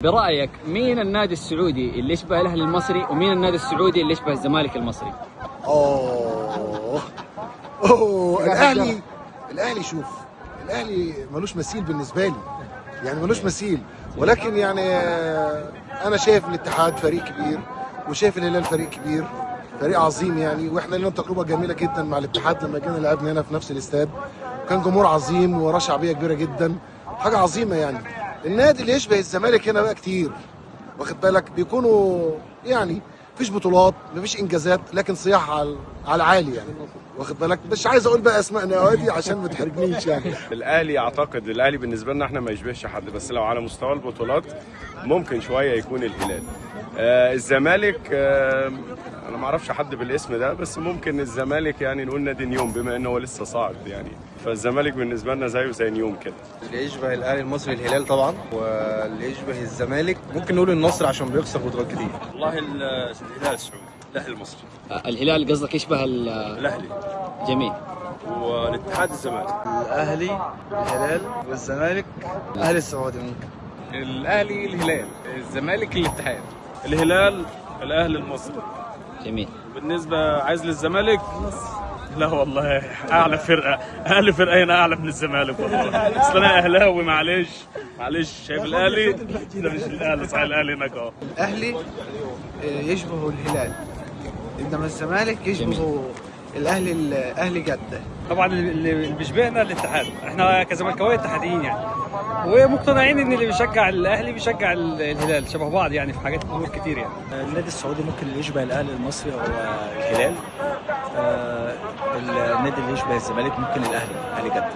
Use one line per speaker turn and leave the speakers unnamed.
برأيك مين النادي السعودي اللي يشبه الأهلي المصري ومين النادي السعودي اللي يشبه الزمالك المصري؟
اوه الاهلي شوف، الاهلي ملوش مثيل بالنسبه لي، يعني ملوش مثيل. ولكن يعني انا شايف الاتحاد فريق كبير، وشايف الهلال فريق كبير، فريق عظيم يعني. واحنا لنا تجربه جميله جدا مع الاتحاد لما جينا لعبنا هنا في نفس الاستاد، كان جمهور عظيم وراه شعبيه كبيره جدا، حاجه عظيمه يعني. النادي اللي يشبه الزمالك هنا بقى كتير، واخد بالك، بيكونوا يعني مفيش بطولات، مفيش انجازات، لكن صياح على عالي يعني، واخد بالك. مش عايز اقول بقى اسماء نوادي عشان ما تحرجنيش يعني.
الاهلي اعتقد الاهلي بالنسبه لنا احنا ما يشبهش حد، بس لو على مستوى البطولات ممكن شويه يكون الهلال. الزمالك انا ما اعرفش حد بالاسم ده، بس ممكن الزمالك يعني نقول نادي نيوم بما انه هو لسه صاعد يعني، فالزمالك بالنسبه لنا زيه زي نيوم كده.
اللي يشبه الاهلي المصري الهلال طبعا، واللي يشبه الزمالك ممكن نقول النصر عشان بيخسر بطولات كتير.
والله الهلال السعودي، الاهلي المصري.
الهلال قصدك يشبه
الاهلي
جميل.
والاتحاد الزمالك.
الاهلي الهلال، والزمالك الاهلي السعودي ممكن.
الاهلي الهلال، الزمالك الاتحاد.
الهلال الاهلي المصري.
جميل.
بالنسبه عايز للزمالك، لا والله اعلى فرقه هنا اعلى من الزمالك والله. اصل انا اهلاوي، معلش شايف الاهلي ده مش الاهلي، صحيح الاهلي هناك اهو.
الاهلي يشبه الهلال، انما الزمالك يشبه الاهلي جده.
طبعا اللي بيشبهنا الاتحاد، احنا كزملكاويه اتحاديين يعني، ومقتنعين ان اللي بيشجع الاهلي بيشجع الهلال، شبه بعض يعني في حاجات امور كتير يعني.
النادي السعودي ممكن اللي يشبه الاهلي المصري هو الهلال. النادي اللي يشبه الزمالك ممكن الاهلي جده.